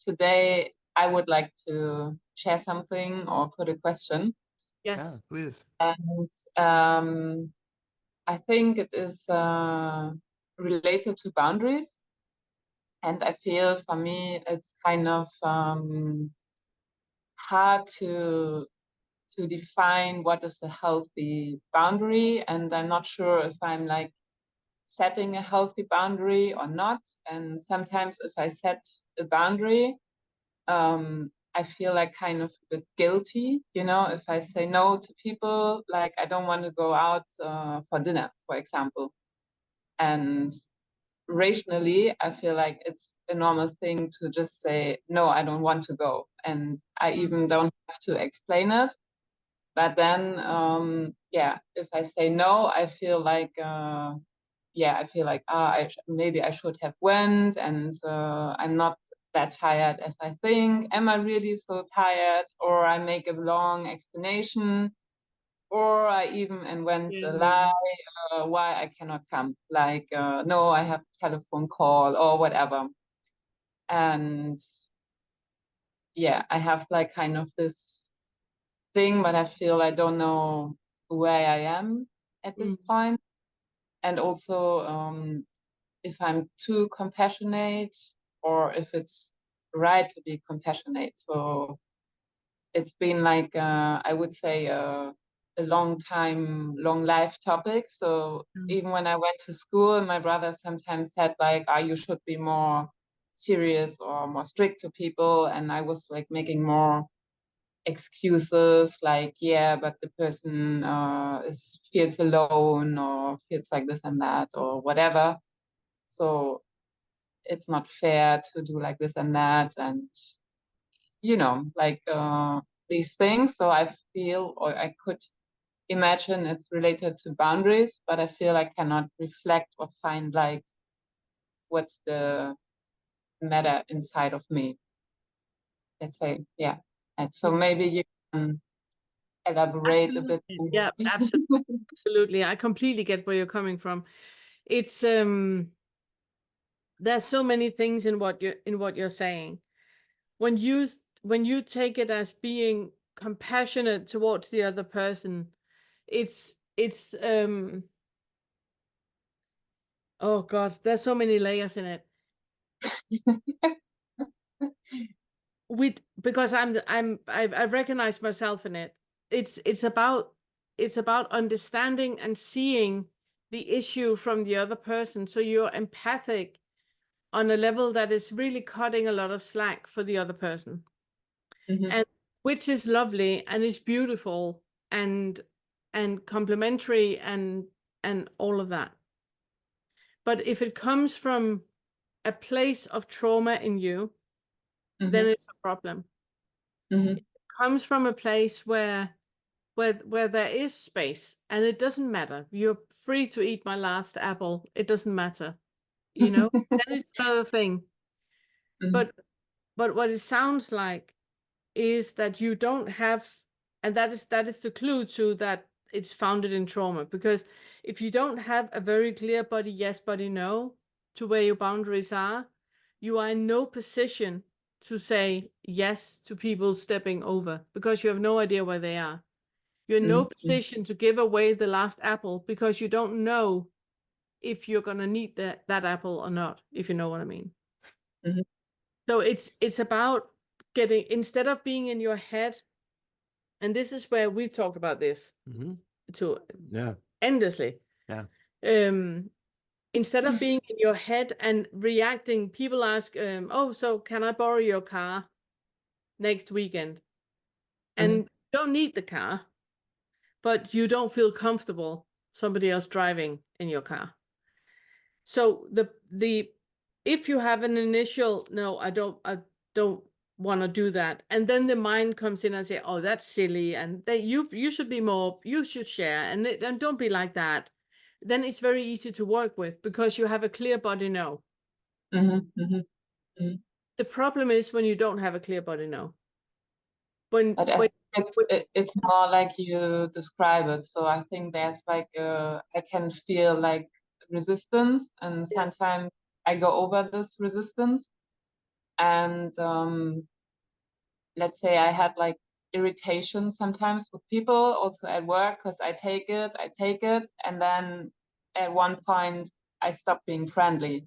today I would like to share something or put a question. Yeah, Yes. please. And I think it is related to boundaries. And I feel for me it's kind of hard to define what is a healthy boundary. And I'm not sure if I'm like setting a healthy boundary or not. And sometimes if I set a boundary, I feel like kind of a bit guilty, you know, if I say no to people, like I don't want to go out for dinner, for example. And rationally, I feel like it's a normal thing to just say, no, I don't want to go. And I even don't have to explain it. But then, if I say no, I feel like, maybe I should have went, and I'm not that tired as I think. Am I really so tired? Or I make a long explanation, or I even invent a lie why I cannot come. Like, no, I have a telephone call or whatever. And yeah, I have like kind of this thing, but I feel I don't know where I am at this point. And also, if I'm too compassionate or if it's right to be compassionate. So it's been like, I would say, a long life topic. So even when I went to school, my brother sometimes said like, you should be more serious or more strict to people. And I was like making more excuses like, yeah, but the person feels alone or feels like this and that or whatever. So it's not fair to do like this and that, and you know, like these things. So I feel, or I could imagine it's related to boundaries, but I feel I cannot reflect or find like what's the matter inside of me, let's say. Yeah. And so maybe you can elaborate a bit. Yeah, absolutely. I completely get where you're coming from. It's there's so many things in what you're saying. When you take it as being compassionate towards the other person, it's oh God, there's so many layers in it. Because I've recognized myself in it. It's about understanding and seeing the issue from the other person, so you're empathic on a level that is really cutting a lot of slack for the other person. And which is lovely and is beautiful and complimentary and all of that. But if it comes from a place of trauma in you, then it's a problem. It comes from a place where there is space, and it doesn't matter. You're free to eat my last apple. It doesn't matter. You know, that is another thing. But what it sounds like is that you don't have, and that is the clue to that it's founded in trauma. Because if you don't have a very clear body yes, body no to where your boundaries are, you are in no position to say yes to people stepping over, because you have no idea where they are. You're in no position to give away the last apple, because you don't know if you're going to need that apple or not, if you know what I mean. So it's about getting, instead of being in your head, and this is where we've talked about this to endlessly. Instead of being in your head and reacting, people ask, oh, so can I borrow your car next weekend? And you don't need the car, but you don't feel comfortable somebody else driving in your car. So if you have an initial, no, I don't want to do that, and then the mind comes in and say, oh, that's silly, and that you should be more, you should share, and don't be like that, then it's very easy to work with, because you have a clear body no. The problem is when you don't have a clear body no. It's more like you describe it. So I think there's like I can feel like resistance, and sometimes I go over this resistance, And let's say I had like irritation sometimes with people also at work, because I take it, and then at one point I stop being friendly.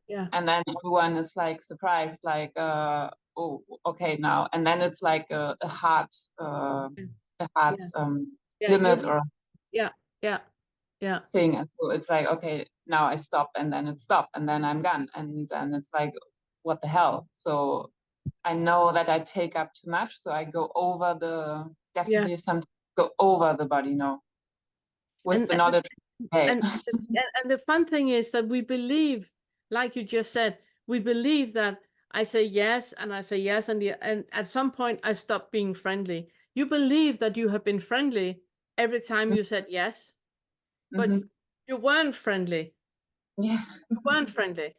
Yeah. And then everyone is like surprised, like, oh, okay, now. And then it's like a hard, Yeah. Yeah. limit or Yeah. Yeah. Yeah. thing. And so it's like, okay, now I stop, and then it's stop, and then I'm gone. And then it's like, what the hell? So I know that I take up too much. So I go over Yeah. definitely sometimes go over the body, no, with And the knowledge. Hey. and the fun thing is that we believe, like you just said, we believe that I say yes and I say yes, and at some point I stop being friendly. You believe that you have been friendly every time you said yes, but Mm-hmm. you weren't friendly. Yeah. You weren't friendly.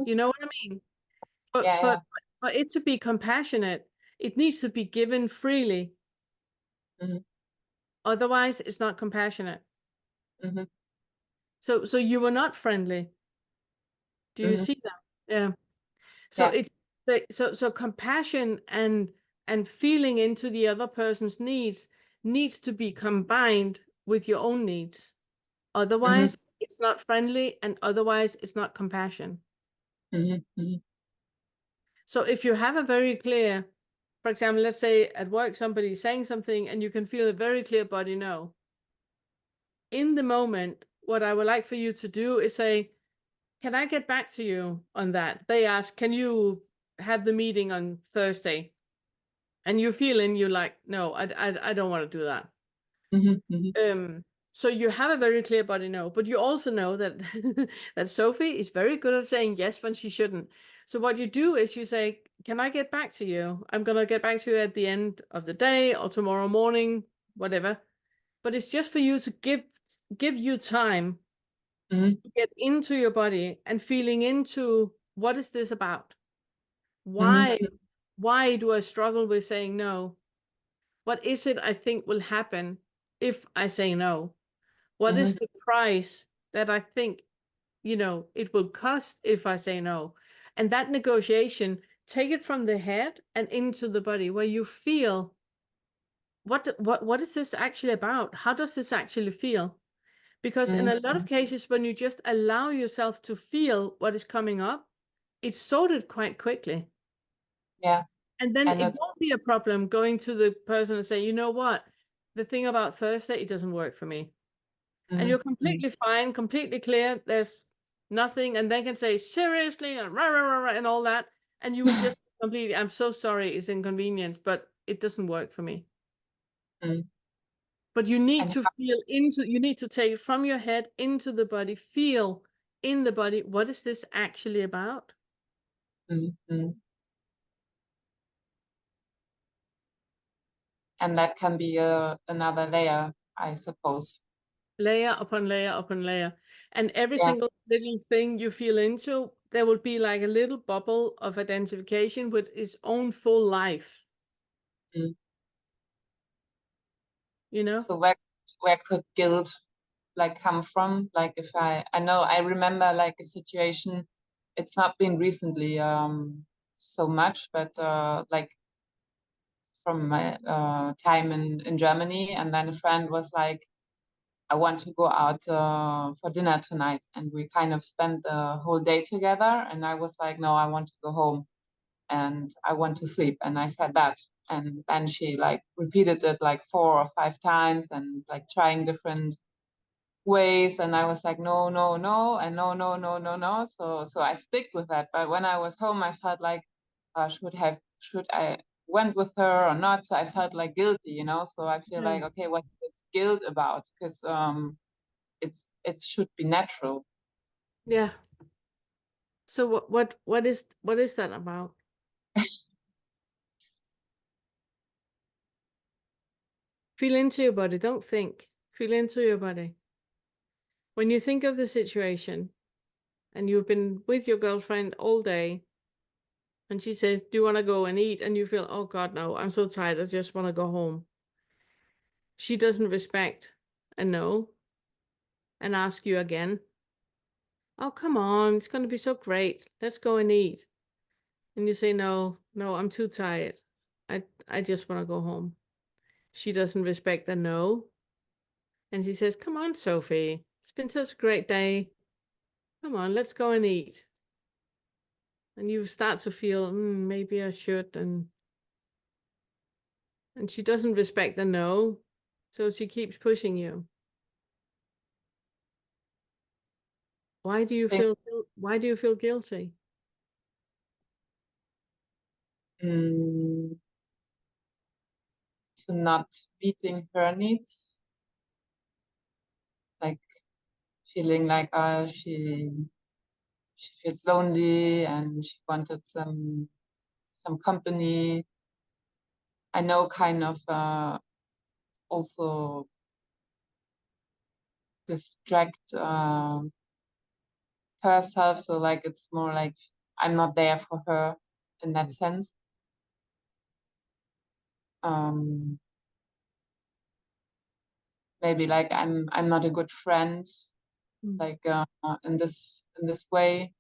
You know what I mean? For Yeah, for yeah. for it to be compassionate, it needs to be given freely. Mm-hmm. Otherwise, it's not compassionate. Mm-hmm. So you were not friendly. Do you Mm-hmm. see that? Yeah. So Yeah. it's so compassion and feeling into the other person's needs to be combined with your own needs. Mm-hmm. Otherwise, it's not friendly, and otherwise it's not compassion. Mm-hmm. Mm-hmm. So if you have a very clear, for example, let's say at work somebody's saying something and you can feel a very clear body no. In the moment, what I would like for you to do is say, can I get back to you on that? They ask, can you have the meeting on Thursday? And you're feeling you're like, no, I don't want to do that. Mm-hmm. Mm-hmm. So you have a very clear body no, but you also know that that Sophie is very good at saying yes when she shouldn't. So what you do is you say, can I get back to you? I'm gonna get back to you at the end of the day or tomorrow morning, whatever. But it's just for you to give you time Mm-hmm. to get into your body and feeling into what is this about? Why Mm-hmm. why do I struggle with saying no? What is it I think will happen if I say no? What Mm-hmm. is the price that I think, it will cost if I say no? And that negotiation, take it from the head and into the body where you feel what is this actually about? How does this actually feel? Because in a lot Mm-hmm. of cases, when you just allow yourself to feel what is coming up, it's sorted quite quickly. Yeah. And then And it it's won't be a problem going to the person and say, you know what? The thing about Thursday, it doesn't work for me. And you're mm-hmm. completely fine, completely clear. There's nothing. And they can say, seriously, and rah, rah, rah, rah, and all that. And you will just completely, I'm so sorry, it's inconvenience, but it doesn't work for me. Mm. But you need And to feel into, you need to take it from your head into the body, feel in the body, what is this actually about? mm-hmm. And that can be another layer, I suppose. Layer upon layer upon layer. And every Yeah. single little thing you feel into, there will be like a little bubble of identification with its own full life, Mm. you know? So where could guilt like come from? Like if I know I remember like a situation, it's not been recently so much, but like from my time in Germany, and then a friend was like, I want to go out for dinner tonight, and we kind of spent the whole day together, and I was like, no, I want to go home and I want to sleep, and I said that, and then she like repeated it like 4 or 5 times and like trying different ways, and I was like, no, no, no, and no, no, no, no, no. So I stick with that. But when I was home, I felt like, should I went with her or not? So I felt like guilty, So I feel Yeah. like, okay, what is guilt about? Because it should be natural. Yeah. So what is that about? Feel into your body. Don't think. Feel into your body. When you think of the situation and you've been with your girlfriend all day and she says, do you want to go and eat? And you feel, oh God, no, I'm so tired. I just want to go home. She doesn't respect a no and ask you again. Oh, come on. It's going to be so great. Let's go and eat. And you say, no, no, I'm too tired. I just want to go home. She doesn't respect the no. And she says, come on, Sophie. It's been such a great day. Come on, let's go and eat. And you start to feel, maybe I should. And she doesn't respect the no. So she keeps pushing you. Why do you think, feel guilty? mm, to not meeting her needs, like feeling like she feels lonely and she wanted some company. I know kind of also distract herself, so like it's more like I'm not there for her in that sense. Um, maybe like I'm not a good friend, like in this way.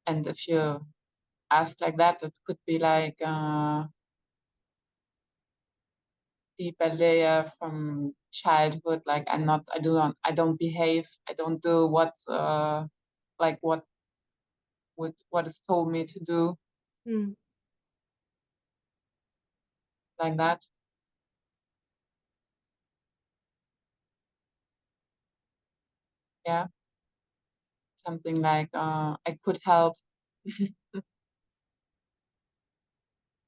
And if you ask like that, it could be like deeper layer from childhood. Like I don't behave, I don't do like what is told me to do, Mm. like that. Yeah, something like I could help.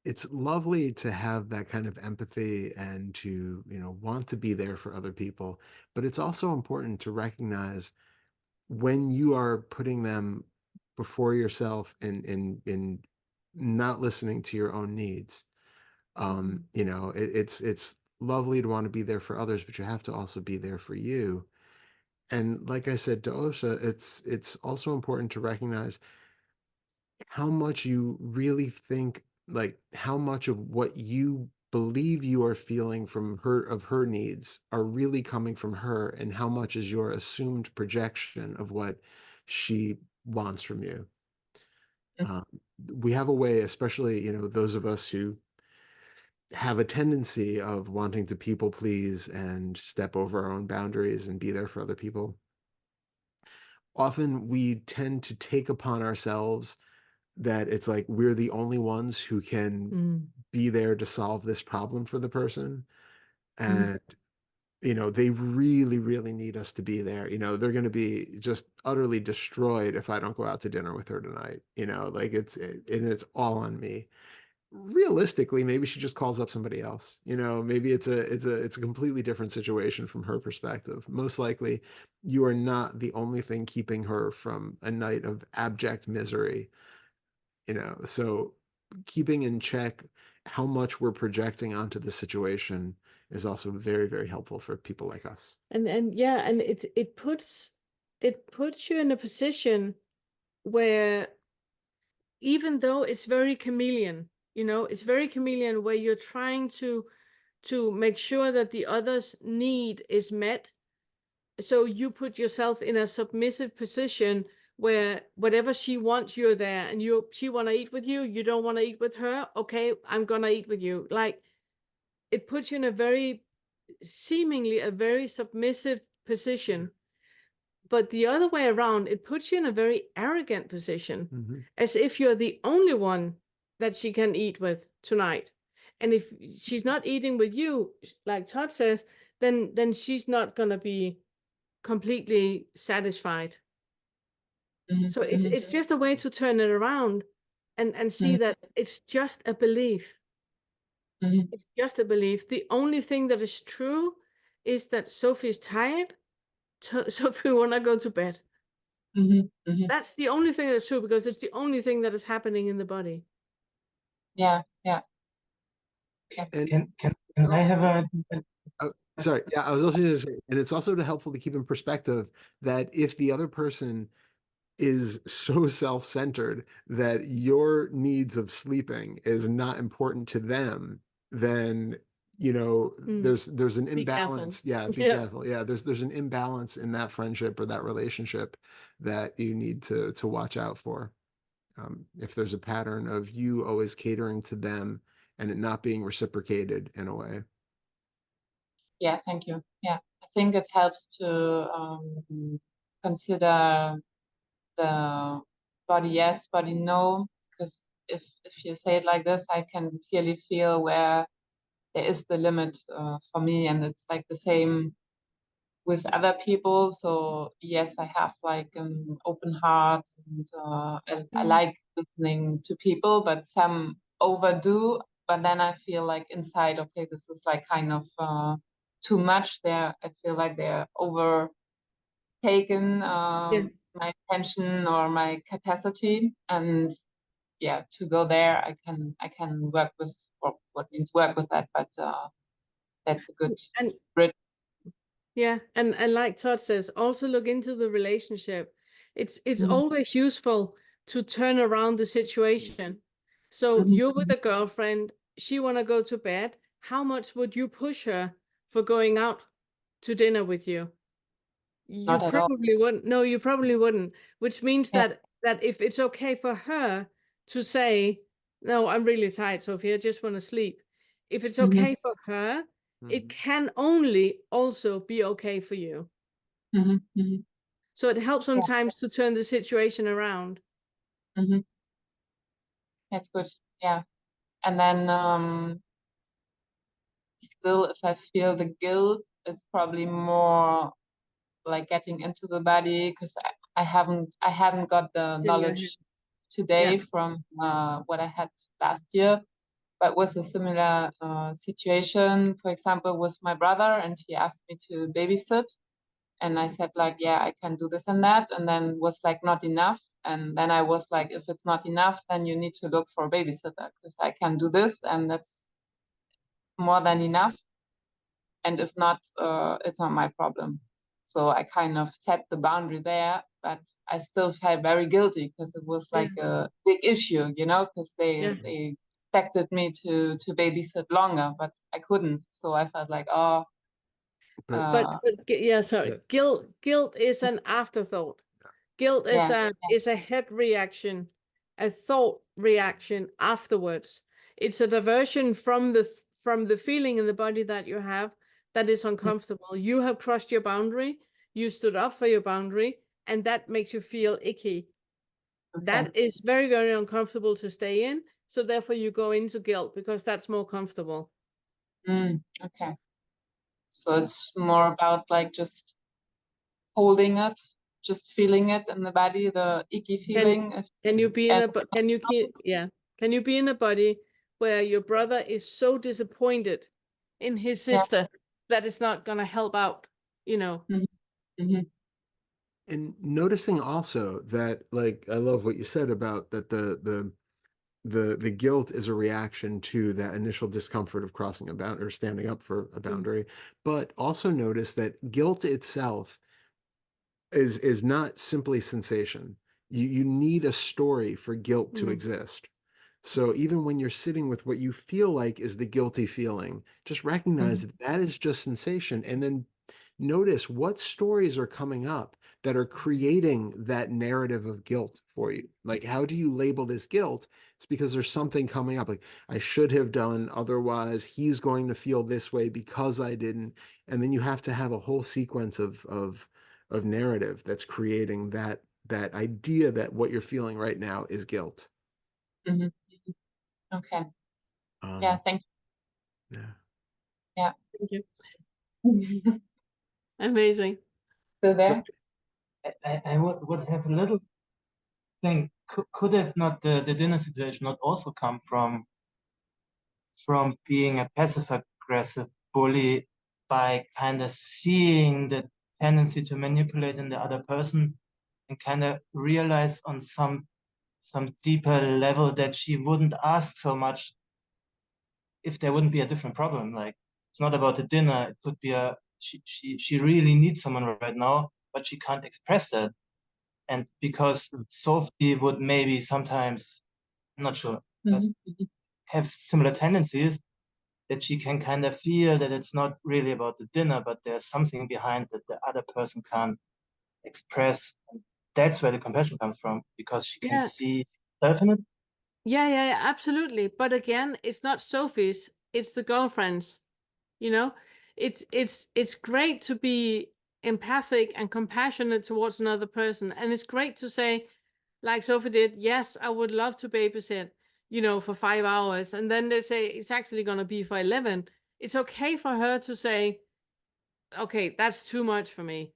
It's lovely to have that kind of empathy and to, want to be there for other people. But it's also important to recognize when you are putting them before yourself in not listening to your own needs. It's lovely to want to be there for others, but you have to also be there for you. And like I said to Osha, it's also important to recognize how much you really think, like how much of what you believe you are feeling from her needs are really coming from her, and how much is your assumed projection of what she wants from you. Um, we have a way, especially those of us who have a tendency of wanting to people please and step over our own boundaries and be there for other people. Often we tend to take upon ourselves that it's like we're the only ones who can be there to solve this problem for the person. And, they really, really need us to be there. They're going to be just utterly destroyed if I don't go out to dinner with her tonight. Like and it's all on me. Realistically, maybe she just calls up somebody else. Maybe it's a completely different situation from her perspective. Most likely, you are not the only thing keeping her from a night of abject misery. So keeping in check how much we're projecting onto the situation is also very, very helpful for people like us. And yeah, and it puts you in a position where, even though it's very chameleon, it's very chameleon, where you're trying to make sure that the other's need is met. So you put yourself in a submissive position where whatever she wants, you're there, and she want to eat with you, you don't want to eat with her, okay, I'm gonna eat with you. Like, it puts you in a very, seemingly a very submissive position. But the other way around, it puts you in a very arrogant position, as if you're the only one that she can eat with tonight. And if she's not eating with you, like Todd says, then she's not gonna be completely satisfied. So it's just a way to turn it around and see that it's just a belief. It's just a belief. The only thing that is true is that Sophie's tired. Sophie wanna go to bed. That's the only thing that's true, because it's the only thing that is happening in the body. Yeah, yeah. And Can I have a sorry, yeah, I was also just saying, and it's also helpful to keep in perspective that if the other person is so self-centered that your needs of sleeping is not important to them, then there's an imbalance. Yeah, be careful. Yeah, there's an imbalance in that friendship or that relationship that you need to watch out for. if there's a pattern of you always catering to them and it not being reciprocated in a way. Yeah, thank you. Yeah, I think it helps to consider the body yes, body no, because if you say it like this, I can clearly feel where there is the limit for me, and it's like the same with other people. So yes, I have like an open heart, and I like listening to people, but some overdo. But then I feel like inside, okay, this is like kind of too much. There, I feel like they're overtaken my attention or my capacity, and yeah, to go there, I can work with, or what means work with that, but that's a good And bridge. yeah, and like Todd says, also look into the relationship. It's always useful to turn around the situation. So Mhm. you're with a girlfriend, she want to go to bed. How much would you push her for going out to dinner with you? You Not at all. probably wouldn't. No, you probably wouldn't. Which means Yeah. that if it's okay for her to say, "No, I'm really tired, Sophie, I just want to sleep." If it's Mhm. okay for her, it can only also be okay for you. Mhm. Mhm. So it helps Yeah. sometimes to turn the situation around. Mhm. That's good. Yeah. And then still, if I feel the guilt, it's probably more like getting into the body, because I hadn't got the It's in your head. knowledge today Yeah. from what I had last year, but was a similar situation, for example, with my brother, and he asked me to babysit. And I said like, yeah, I can do this and that. And then was like, not enough. And then I was like, if it's not enough, then you need to look for a babysitter, because I can do this and that's more than enough. And if not, it's not my problem. So I kind of set the boundary there, but I still felt very guilty because it was Yeah. like a big issue, because Yeah. they expected me to babysit longer, but I couldn't. So I felt like, oh, But yeah, sorry. Guilt is an afterthought. Guilt yeah, is a head reaction, a thought reaction afterwards. It's a diversion from the feeling in the body that you have that is uncomfortable. You have crossed your boundary, you stood up for your boundary, and that makes you feel icky. okay. That is very, very uncomfortable to stay in. So therefore you go into guilt because that's more comfortable. Okay. So it's more about like just holding it, just feeling it in the body, the icky Can feeling. can you be in And a can you yeah, can you be in a body where your brother is so disappointed in his yeah. sister that it's not gonna help out, you know? Mhm. Mhm. And noticing also that, like, I love what you said about that the guilt is a reaction to that initial discomfort of crossing a boundary or standing up for a boundary, but also notice that guilt itself is not simply sensation. You need a story for guilt to exist. So even when you're sitting with what you feel like is the guilty feeling, just recognize that that is just sensation, and then notice what stories are coming up that are creating that narrative of guilt for you. Like, how do you label this guilt? It's because there's something coming up. Like, I should have done otherwise. He's going to feel this way because I didn't. And then you have to have a whole sequence of narrative that's creating that idea that what you're feeling right now is guilt. Mhm. Okay. Yeah. Um, Thank yeah. you. Yeah. Thank you. Still Amazing. there? I would have a little thing. Could it not, the dinner situation not also come from being a passive aggressive bully, by kind of seeing the tendency to manipulate in the other person and kind of realize on some deeper level that she wouldn't ask so much if there wouldn't be a different problem? Like, it's not about the dinner. It could be she really needs someone right now, but she can't express that. And because Sophie would maybe sometimes, I'm not sure, but have similar tendencies, that she can kind of feel that it's not really about the dinner, but there's something behind that the other person can't express. And that's where the compassion comes from, because she can Yeah. see Definitely. Yeah, absolutely. But again, it's not Sophie's, it's the girlfriend's. You know, it's great to be empathic and compassionate towards another person. And it's great to say, like Sophie did, yes, I would love to babysit, for 5 hours. And then they say it's actually going to be for 11. It's okay for her to say, okay, that's too much for me.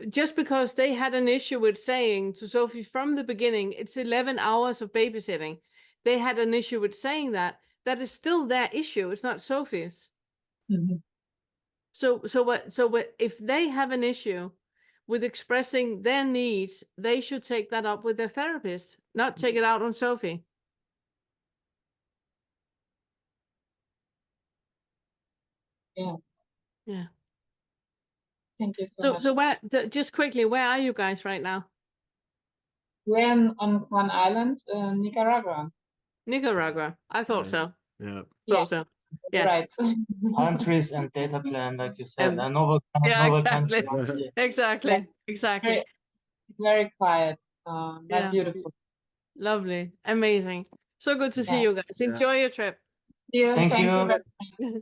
Just because they had an issue with saying to Sophie from the beginning, it's 11 hours of babysitting. They had an issue with saying that. That is still their issue. It's not Sophie's. Mm-hmm. So if they have an issue with expressing their needs, they should take that up with their therapist, not take it out on Sophie. Yeah. Yeah. Thank you so much. So just quickly, where are you guys right now? We're on one island, Nicaragua. Nicaragua. I thought so. Yeah. Thought so. Yes. Right. Countries and data plan, like you said. Yeah, Novel exactly. country. Exactly. Exactly. Very quiet. Yeah. Beautiful. Lovely. Amazing. So good to see Yeah. you guys. Enjoy your trip. Yeah, Thank thank you. you very much.